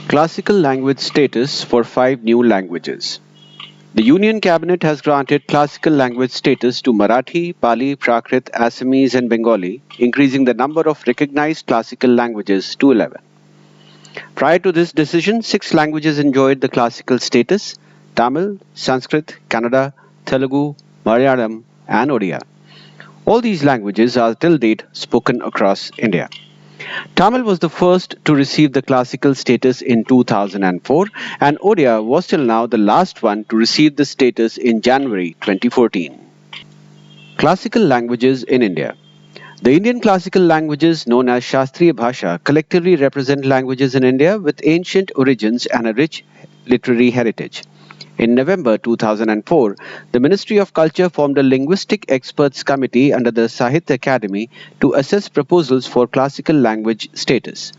Classical language status for 5 new languages. The Union Cabinet has granted classical language status to Marathi, Pali, Prakrit, Assamese, and Bengali, increasing the number of recognized classical languages to 11. Prior to this decision, 6 languages enjoyed the classical status: Tamil, Sanskrit, Kannada, Telugu, Malayalam, and Odia. All these languages are till date spoken across India. Tamil was the first to receive the classical status in 2004, and Odia was till now the last one to receive the status in January 2014. Classical languages in India. The Indian classical languages, known as Shastriya Bhasha, collectively represent languages in India with ancient origins and a rich literary heritage. In November 2004, the Ministry of Culture formed a linguistic experts committee under the Sahitya Academy to assess proposals for classical language status.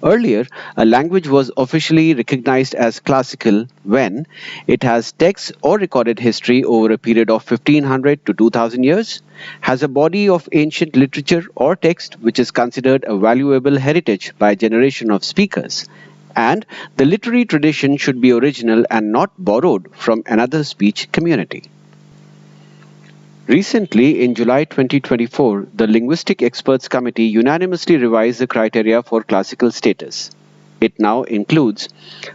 Earlier, a language was officially recognized as classical when it has texts or recorded history over a period of 1500 to 2000 years, has a body of ancient literature or text which is considered a valuable heritage by a generation of speakers, and the literary tradition should be original and not borrowed from another speech community. Recently, in July 2024, the Linguistic Experts Committee unanimously revised the criteria for classical status. It now includes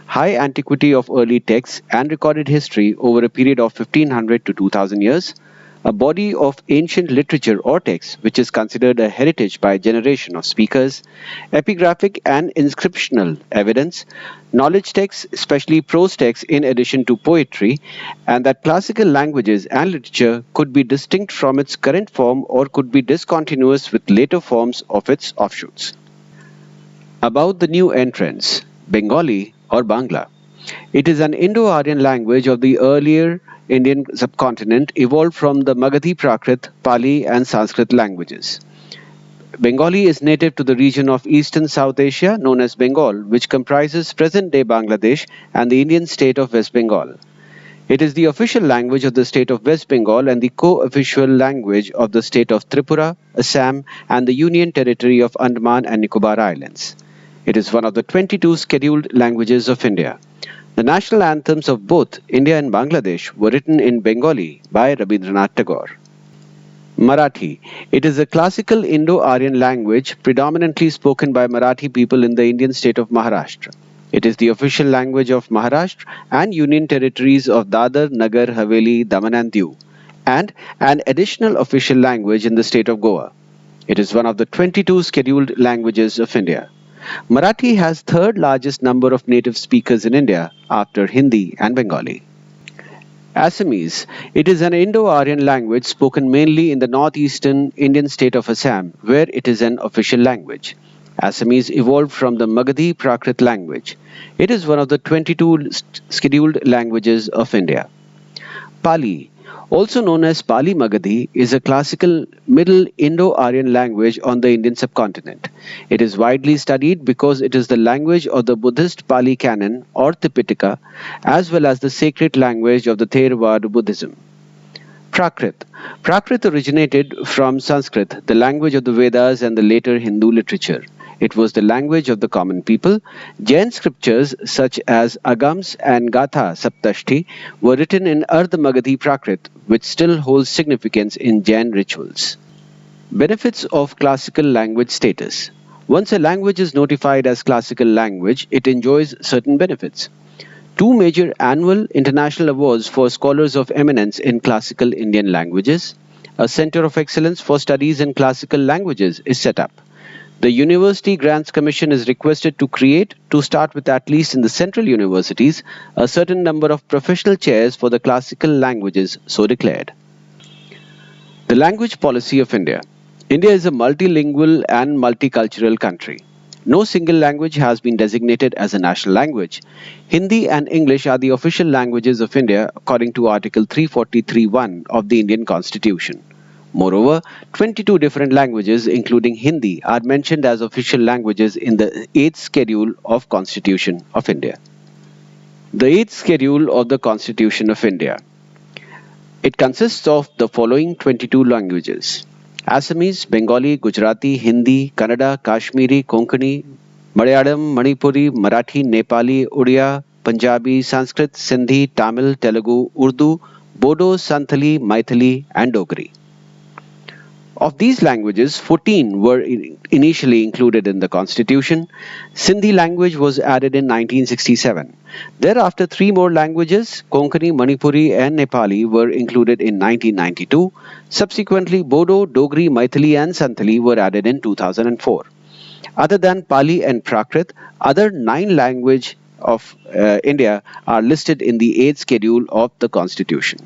high antiquity of early texts and recorded history over a period of 1500 to 2000 years, a body of ancient literature or text which is considered a heritage by a generation of speakers, epigraphic and inscriptional evidence, knowledge texts, especially prose texts in addition to poetry, and that classical languages and literature could be distinct from its current form or could be discontinuous with later forms of its offshoots. About the new entrants, Bengali or Bangla. It is an Indo-Aryan language of the earlier Indian subcontinent, evolved from the Magadhi Prakrit, Pali, and Sanskrit languages. Bengali is native to the region of eastern South Asia known as Bengal, which comprises present-day Bangladesh and the Indian state of West Bengal. It is the official language of the state of West Bengal and the co-official language of the state of Tripura, Assam, and the Union Territory of Andaman and Nicobar Islands. It is one of the 22 scheduled languages of India. The national anthems of both India and Bangladesh were written in Bengali by Rabindranath Tagore. Marathi. It is a classical Indo-Aryan language predominantly spoken by Marathi people in the Indian state of Maharashtra. It is the official language of Maharashtra and Union territories of Dadar, Nagar Haveli, Daman and Diu, and an additional official language in the state of Goa. It is one of the 22 scheduled languages of India. Marathi has third largest number of native speakers in India after Hindi and Bengali. Assamese. It is an Indo-Aryan language spoken mainly in the northeastern Indian state of Assam, where it is an official language. Assamese evolved from the Magadhi Prakrit language. It is one of the 22 scheduled languages of India. Pali, also known as Pali Magadhi, is a classical Middle Indo-Aryan language on the Indian subcontinent. It is widely studied because it is the language of the Buddhist Pali Canon or Tipitaka, as well as the sacred language of the Theravada Buddhism. Prakrit. Prakrit originated from Sanskrit, the language of the Vedas and the later Hindu literature. It was the language of the common people. Jain scriptures such as Agams and Gatha Saptashti were written in Ardha Magadhi Prakrit, which still holds significance in Jain rituals. Benefits of classical language status. Once a language is notified as classical language, it enjoys certain benefits. 2 major annual international awards for scholars of eminence in classical Indian languages. A Center of Excellence for Studies in Classical Languages is set up. The University Grants Commission is requested to create, to start with at least in the central universities, a certain number of professional chairs for the classical languages so declared. The language policy of India. India is a multilingual and multicultural country. No single language has been designated as a national language. Hindi and English are the official languages of India according to Article 343(1) of the Indian Constitution. Moreover, 22 different languages, including Hindi, are mentioned as official languages in the 8th Schedule of Constitution of India. The 8th Schedule of the Constitution of India. It consists of the following 22 languages: Assamese, Bengali, Gujarati, Hindi, Kannada, Kashmiri, Konkani, Malayalam, Manipuri, Marathi, Nepali, Odia, Punjabi, Sanskrit, Sindhi, Tamil, Telugu, Urdu, Bodo, Santhali, Maithili, and Dogri. Of these languages, 14 were initially included in the constitution. Sindhi language was added in 1967. Thereafter, three more languages, Konkani, Manipuri, and Nepali, were included in 1992. Subsequently, Bodo, Dogri, Maithili, and Santhali were added in 2004. Other than Pali and Prakrit, other 9 languages of India are listed in the 8th schedule of the constitution.